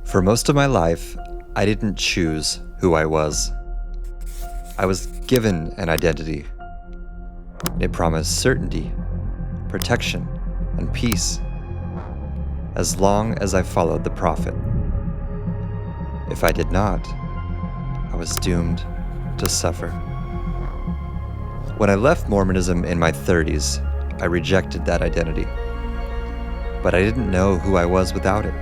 For most of my life, I didn't choose who I was. I was given an identity. It promised certainty, protection, and peace, as long as I followed the prophet. If I did not, I was doomed to suffer. When I left Mormonism in my 30s, I rejected that identity. But I didn't know who I was without it.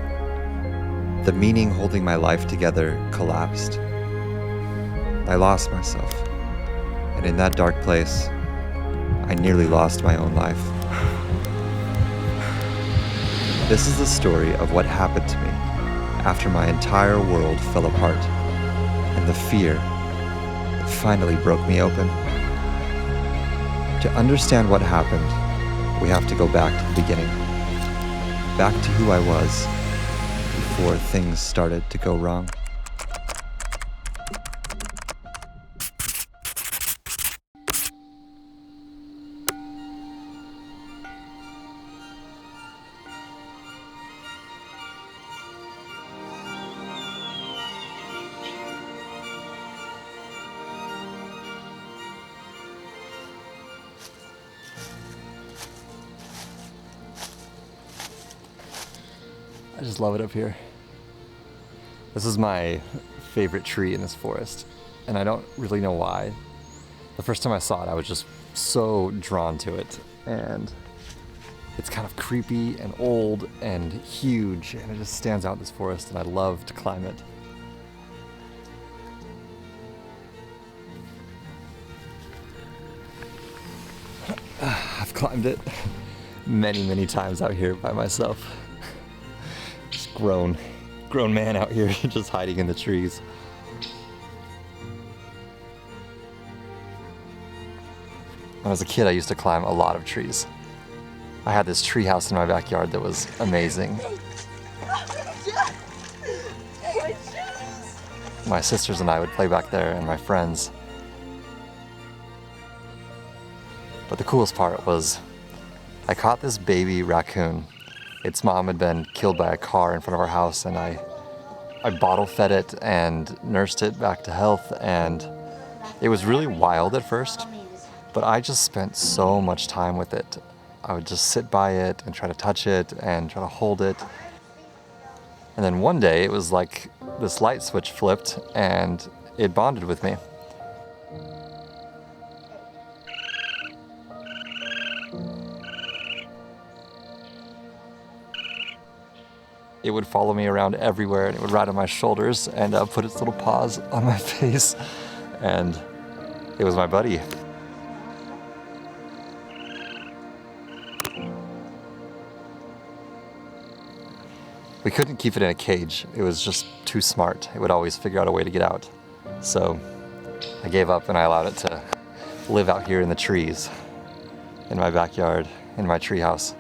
The meaning holding my life together collapsed. I lost myself, and in that dark place, I nearly lost my own life. This is the story of what happened to me after my entire world fell apart, and the fear that finally broke me open. To understand what happened, we have to go back to the beginning, back to who I was before things started to go wrong. I just love it up here. This is my favorite tree in this forest, and I don't really know why. The first time I saw it, I was just so drawn to it, and it's kind of creepy and old and huge, and it just stands out in this forest, and I love to climb it. I've climbed it many times out here by myself. Just grown man out here just hiding in the trees. When I was a kid, I used to climb a lot of trees. I had this tree house in my backyard that was amazing. My sisters and I would play back there, and my friends. But the coolest part was I caught this baby raccoon. Its mom had been killed by a car in front of our house, and I bottle fed it and nursed it back to health, and it was really wild at first, but I just spent so much time with it. I would just sit by it and try to touch it and try to hold it. And then one day it was like this light switch flipped and it bonded with me. It would follow me around everywhere, and it would ride on my shoulders and put its little paws on my face, and it was my buddy. We couldn't keep it in a cage. It was just too smart. It would always figure out a way to get out. So I gave up and I allowed it to live out here in the trees, in my backyard, in my treehouse.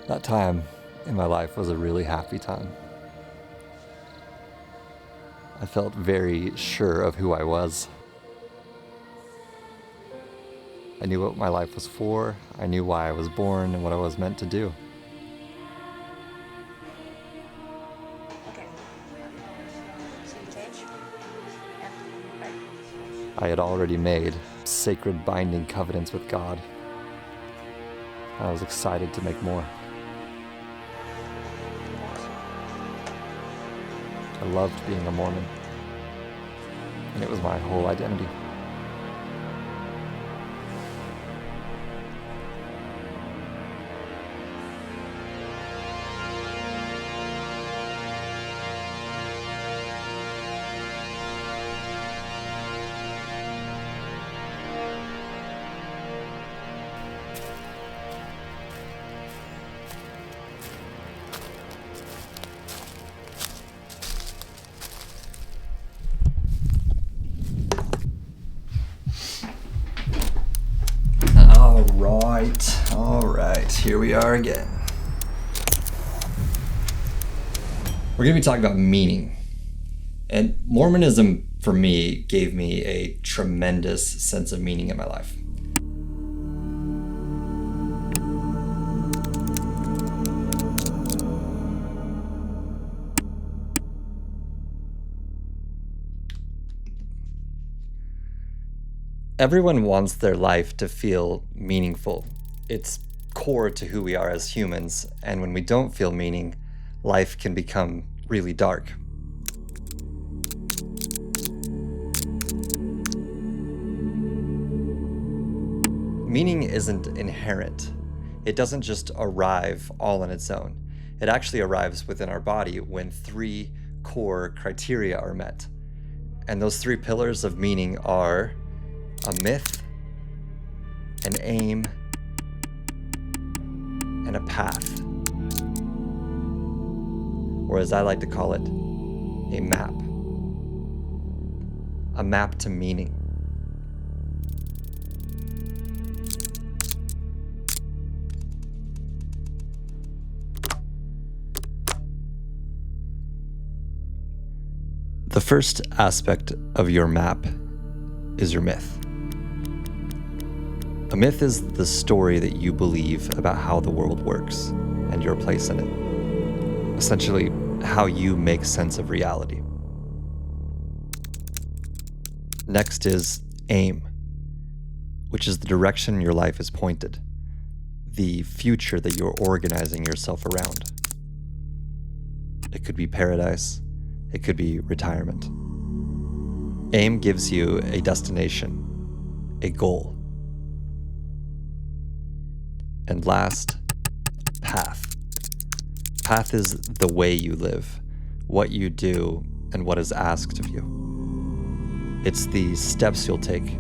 That time in my life was a really happy time. I felt very sure of who I was. I knew what my life was for. I knew why I was born and what I was meant to do. I had already made sacred binding covenants with God. I was excited to make more. I loved being a Mormon, and it was my whole identity. All right, here we are again. We're going to be talking about meaning. And Mormonism for me, gave me a tremendous sense of meaning in my life. Everyone wants their life to feel meaningful. It's core to who we are as humans, and when we don't feel meaning, life can become really dark. Meaning isn't inherent. It doesn't just arrive all on its own. It actually arrives within our body when 3 core criteria are met. And those 3 pillars of meaning are a myth, an aim, and a path. Or as I like to call it, a map. A map to meaning. The first aspect of your map is your myth. A myth is the story that you believe about how the world works and your place in it. Essentially, how you make sense of reality. Next is aim, which is the direction your life is pointed, the future that you're organizing yourself around. It could be paradise, it could be retirement. Aim gives you a destination, a goal. And last, path. Path is the way you live, what you do, and what is asked of you. It's the steps you'll take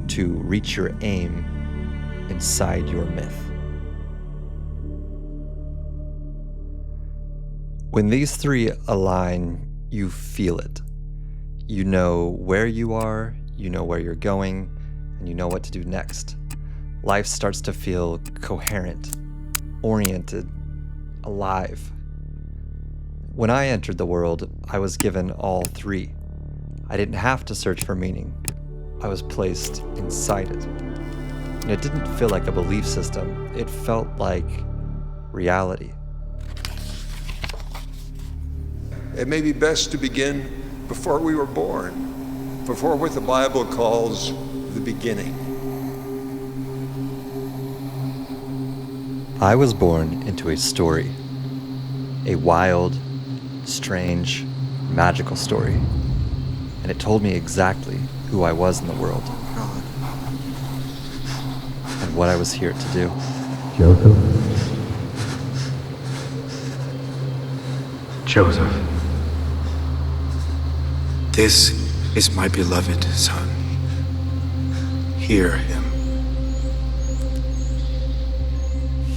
to reach your aim inside your myth. When these 3 align, you feel it. You know where you are, you know where you're going, and you know what to do next. Life starts to feel coherent, oriented, alive. When I entered the world, I was given all 3. I didn't have to search for meaning. I was placed inside it. And it didn't feel like a belief system. It felt like reality. It may be best to begin before we were born, before what the Bible calls the beginning. I was born into a story, a wild, strange, magical story, and it told me exactly who I was in the world and what I was here to do. Joseph, this is my beloved son. Hear him.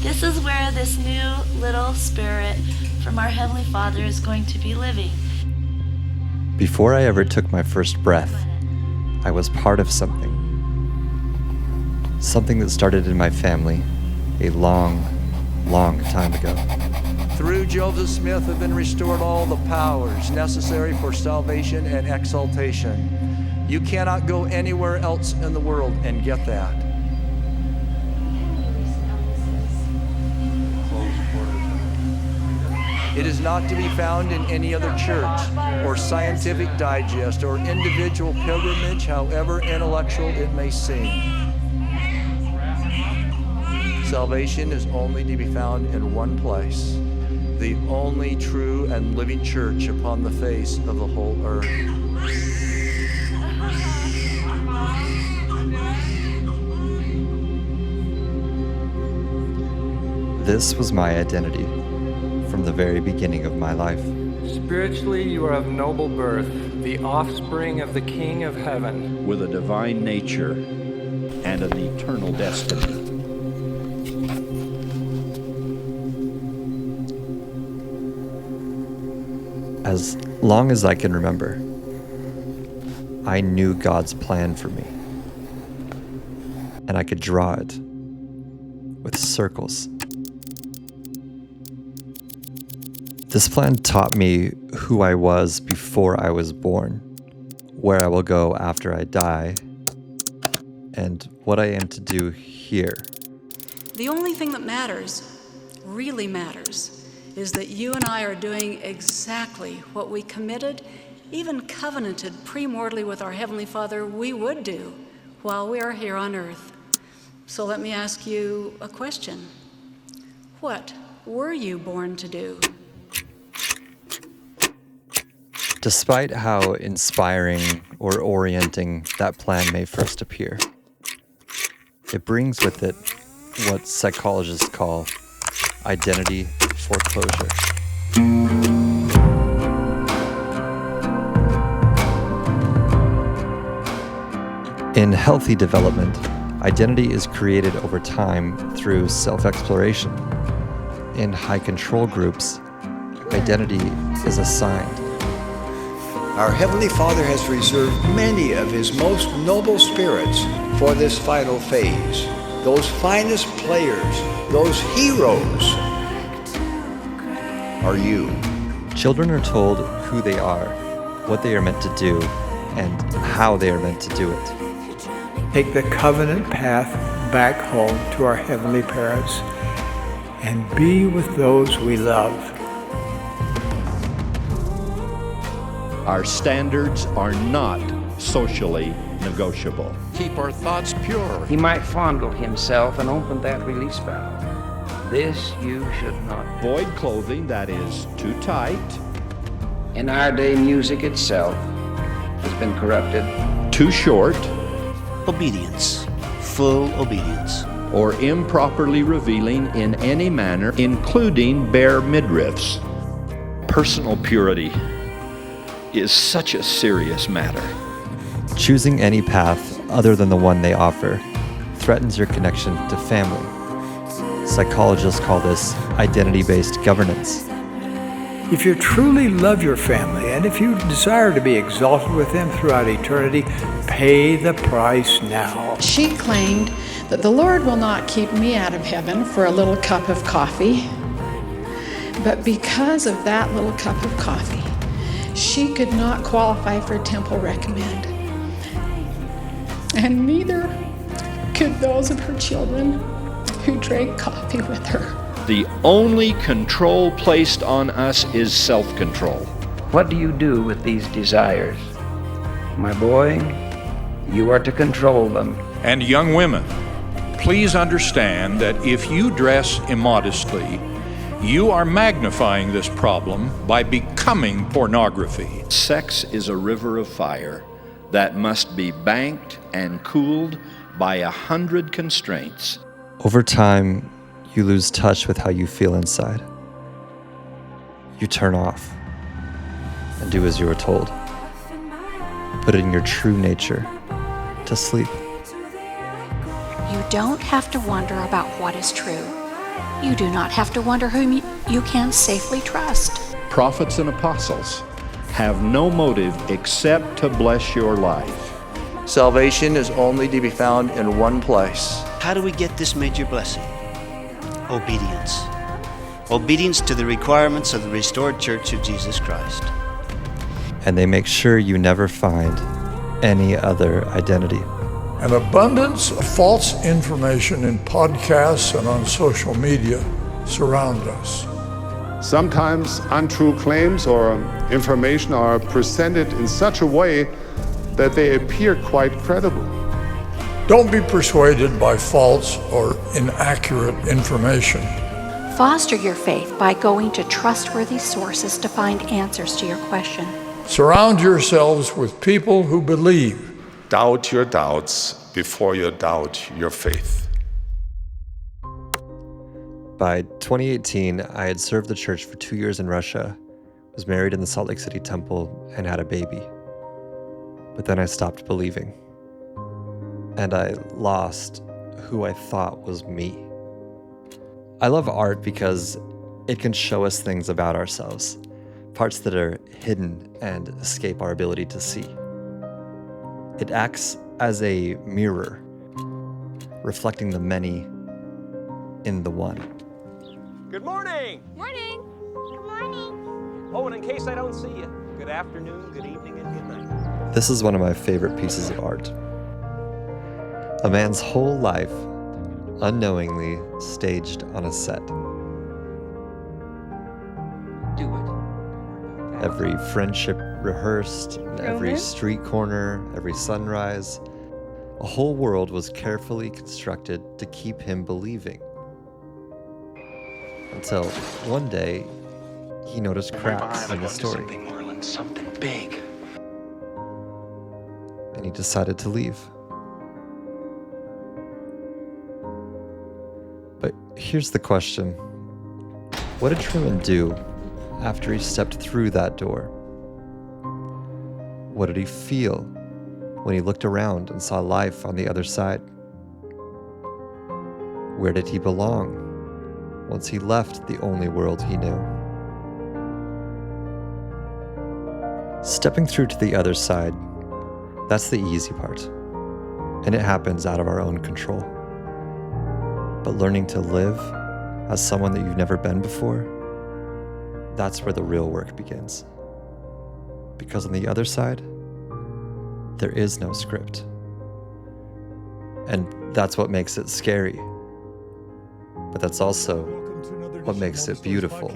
This is where this new little spirit from our Heavenly Father is going to be living. Before I ever took my first breath, I was part of something. Something that started in my family a long, long time ago. Through Joseph Smith have been restored all the powers necessary for salvation and exaltation. You cannot go anywhere else in the world and get that. It is not to be found in any other church or scientific digest or individual pilgrimage, however intellectual it may seem. Salvation is only to be found in one place, the only true and living church upon the face of the whole earth. This was my identity from the very beginning of my life. Spiritually, you are of noble birth, the offspring of the King of Heaven, with a divine nature and an eternal destiny. As long as I can remember, I knew God's plan for me, and I could draw it with circles. This plan taught me who I was before I was born, where I will go after I die, and what I am to do here. The only thing that matters, really matters, is that you and I are doing exactly what we committed, even covenanted premortally with our Heavenly Father we would do while we are here on earth. So let me ask you a question. What were you born to do? Despite how inspiring or orienting that plan may first appear, it brings with it what psychologists call identity foreclosure. In healthy development, identity is created over time through self-exploration. In high control groups, identity is assigned. Our Heavenly Father has reserved many of His most noble spirits for this final phase. Those finest players, those heroes, are you. Children are told who they are, what they are meant to do, and how they are meant to do it. Take the covenant path back home to our Heavenly Parents and be with those we love. Our standards are not socially negotiable. Keep our thoughts pure. He might fondle himself and open that release valve. This you should not do. Void clothing that is too tight. In our day, music itself has been corrupted. Too short. Obedience. Full obedience. Or improperly revealing in any manner, including bare midriffs. Personal purity is such a serious matter. Choosing any path other than the one they offer threatens your connection to family. Psychologists call this identity-based governance. If you truly love your family and if you desire to be exalted with them throughout eternity, pay the price now. She claimed that the Lord will not keep me out of heaven for a little cup of coffee. But because of that little cup of coffee, she could not qualify for Temple Recommend. And neither could those of her children who drank coffee with her. The only control placed on us is self-control. What do you do with these desires? My boy, you are to control them. And young women, please understand that if you dress immodestly, you are magnifying this problem by becoming pornography. Sex is a river of fire that must be banked and cooled by 100 constraints. Over time, you lose touch with how you feel inside. You turn off and do as you are told, putting your true nature to sleep. You don't have to wonder about what is true. You do not have to wonder whom you can safely trust. Prophets and apostles have no motive except to bless your life. Salvation is only to be found in one place. How do we get this major blessing? Obedience. Obedience to the requirements of the restored Church of Jesus Christ. And they make sure you never find any other identity. An abundance of false information in podcasts and on social media surround us. Sometimes untrue claims or information are presented in such a way that they appear quite credible. Don't be persuaded by false or inaccurate information. Foster your faith by going to trustworthy sources to find answers to your question. Surround yourselves with people who believe. Doubt your doubts before you doubt your faith. By 2018, I had served the church for 2 years in Russia, was married in the Salt Lake City temple, and had a baby. But then I stopped believing. And I lost who I thought was me. I love art because it can show us things about ourselves, parts that are hidden and escape our ability to see. It acts as a mirror, reflecting the many in the one. Good morning. Morning. Good morning. Oh, and in case I don't see you, good afternoon, good evening, and good night. This is one of my favorite pieces of art. A man's whole life, unknowingly staged on a set. Do it. Every friendship rehearsed, every street corner, every sunrise. A whole world was carefully constructed to keep him believing. Until one day, he noticed cracks in the story. Something big. And he decided to leave. But here's the question. What did Truman do after he stepped through that door? What did he feel when he looked around and saw life on the other side? Where did he belong once he left the only world he knew? Stepping through to the other side, that's the easy part, and it happens out of our own control. But learning to live as someone that you've never been before, that's where the real work begins. Because on the other side, there is no script. And that's what makes it scary. But that's also what makes it beautiful.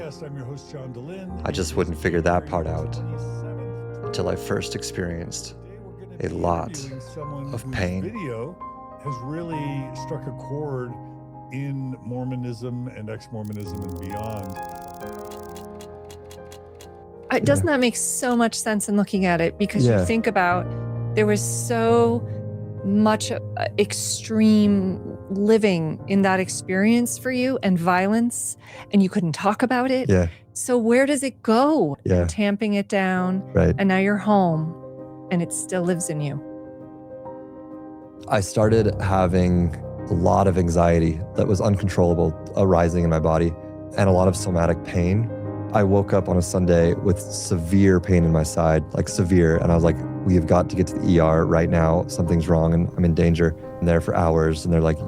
I just wouldn't figure that part out until I first experienced a lot of pain. Video has really struck a chord in Mormonism and ex-Mormonism and beyond. Doesn't that make so much sense in looking at it? Because you think about, there was so much extreme living in that experience for you, and violence, and you couldn't talk about it. Yeah. So where does it go? Yeah. Tamping it down. Right. And now you're home and it still lives in you. I started having a lot of anxiety that was uncontrollable arising in my body, and a lot of somatic pain. I woke up on a Sunday with severe pain in my side, like severe, and I was like, we have got to get to the ER right now. Something's wrong and I'm in danger. I'm there for hours and they're like,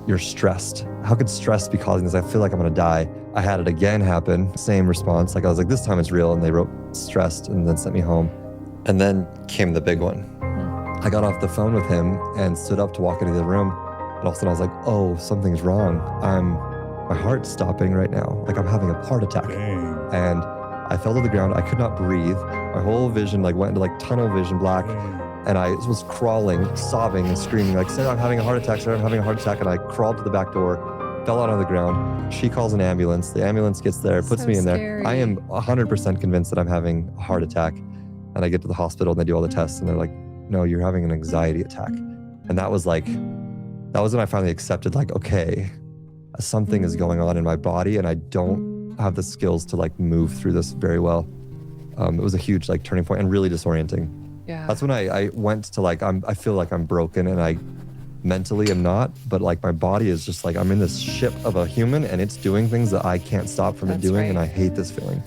you're stressed. How could stress be causing this? I feel like I'm gonna die. I had it again happen, same response. Like I was like, this time it's real, and they wrote stressed and then sent me home. And then came the big one. I got off the phone with him and stood up to walk into the room, and all of a sudden I was like, oh, something's wrong. My heart's stopping right now. Like I'm having a heart attack. Dang. And I fell to the ground. I could not breathe. My whole vision went into tunnel vision black. And I was crawling, sobbing and screaming, say, I'm having a heart attack, sir, I'm having a heart attack. And I crawled to the back door, fell out on the ground. She calls an ambulance. The ambulance gets there, puts me in there. I am 100% convinced that I'm having a heart attack. And I get to the hospital and they do all the tests and they're like, no, you're having an anxiety attack. And that was when I finally accepted, okay, something is going on in my body and I don't have the skills to move through this very well. It was a huge turning point and really disorienting. Yeah. That's when I went to I feel like I'm broken, and I mentally am not, but my body is just I'm in this ship of a human and it's doing things that I can't stop from it doing. Right. And I hate this feeling.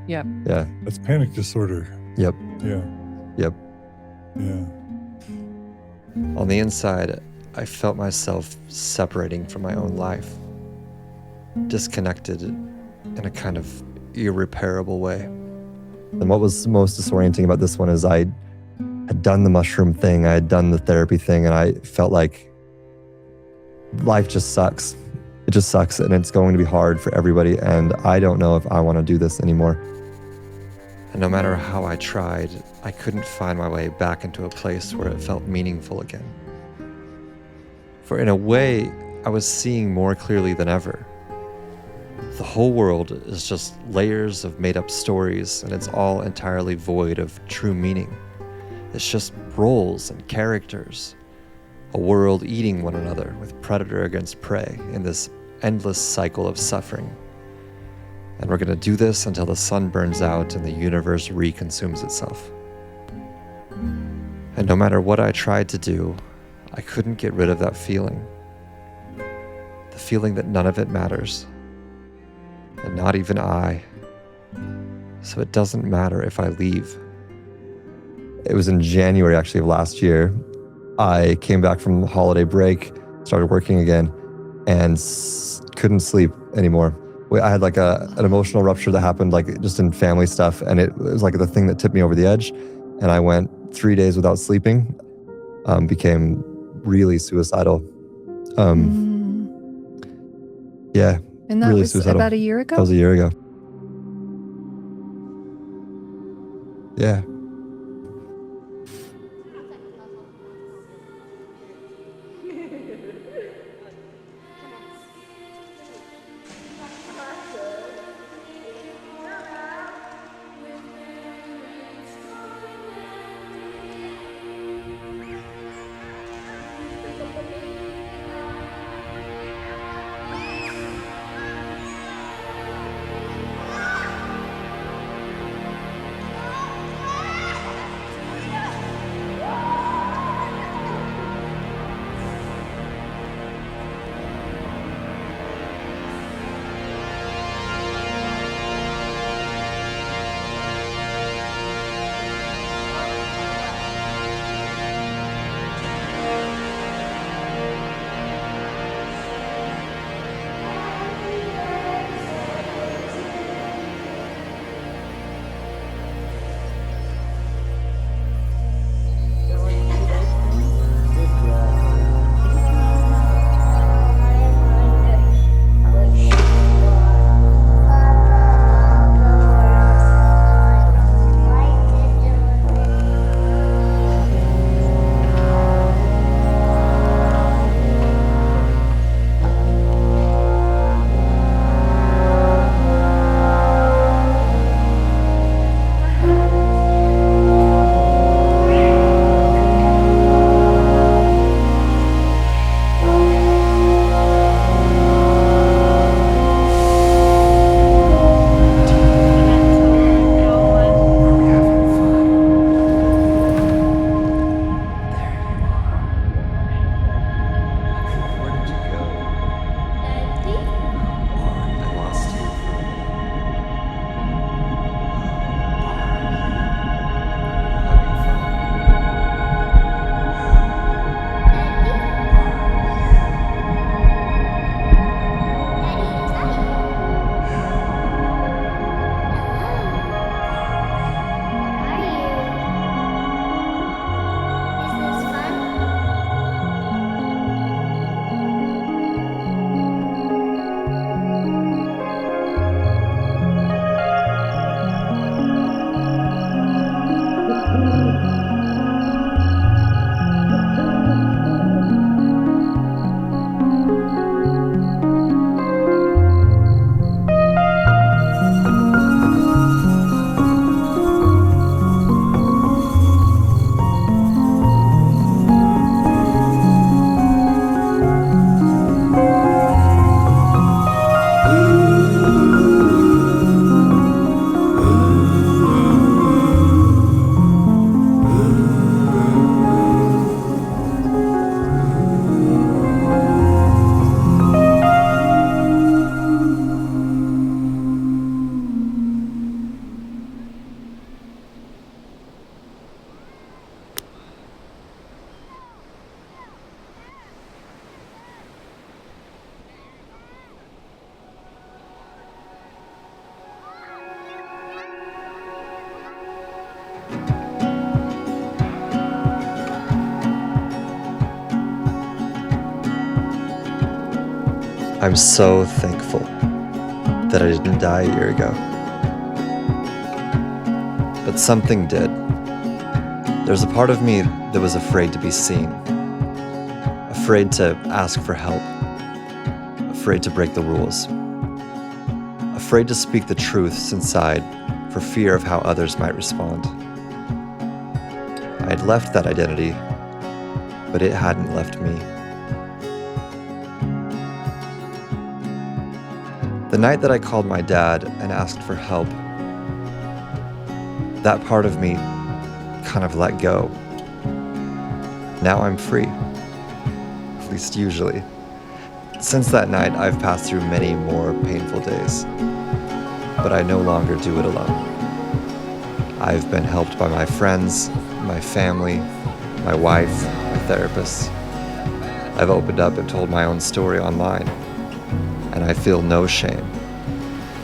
Yep. Yeah. That's panic disorder. Yep. Yeah. Yep. Yeah. On the inside, I felt myself separating from my own life, disconnected in a kind of irreparable way. And what was most disorienting about this one is I had done the mushroom thing, I had done the therapy thing, and I felt like life just sucks. It just sucks, and it's going to be hard for everybody, and I don't know if I want to do this anymore. And no matter how I tried, I couldn't find my way back into a place where it felt meaningful again. For in a way, I was seeing more clearly than ever. The whole world is just layers of made-up stories, and it's all entirely void of true meaning. It's just roles and characters, a world eating one another with predator against prey in this endless cycle of suffering. And we're gonna do this until the sun burns out and the universe reconsumes itself. And no matter what I tried to do, I couldn't get rid of that feeling. The feeling that none of it matters. And not even I. So it doesn't matter if I leave. It was in January actually of last year. I came back from the holiday break, started working again, and couldn't sleep anymore. I had an emotional rupture that happened just in family stuff, and it was the thing that tipped me over the edge. And I went 3 days without sleeping, became really suicidal. Yeah, And that really was suicidal. about a year ago? That was a year ago. Yeah. I'm so thankful that I didn't die a year ago. But something did. There's a part of me that was afraid to be seen, afraid to ask for help, afraid to break the rules, afraid to speak the truths inside for fear of how others might respond. I had left that identity, but it hadn't left me. The night that I called my dad and asked for help, that part of me kind of let go. Now I'm free, at least usually. Since that night, I've passed through many more painful days, but I no longer do it alone. I've been helped by my friends, my family, my wife, my therapist. I've opened up and told my own story online, and I feel no shame.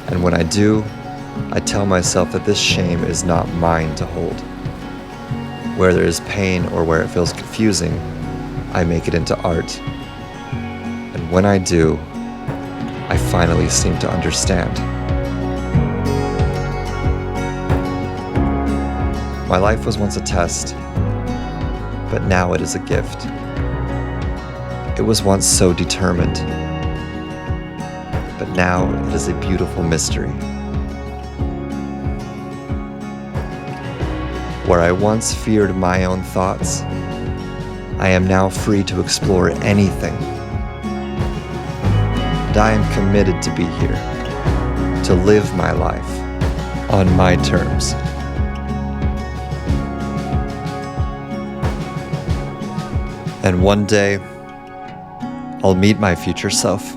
And when I do, I tell myself that this shame is not mine to hold. Where there is pain or where it feels confusing, I make it into art. And when I do, I finally seem to understand. My life was once a test, but now it is a gift. It was once so determined, but now it is a beautiful mystery. Where I once feared my own thoughts, I am now free to explore anything. And I am committed to be here, to live my life on my terms. And one day, I'll meet my future self,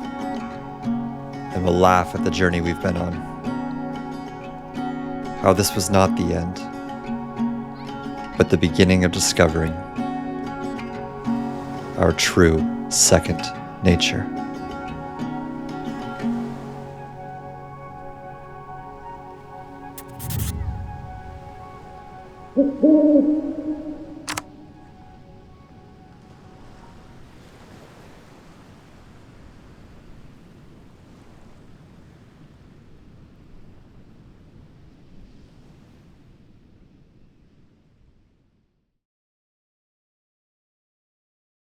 and we'll laugh at the journey we've been on. How this was not the end, but the beginning of discovering our true second nature. Woo-hoo!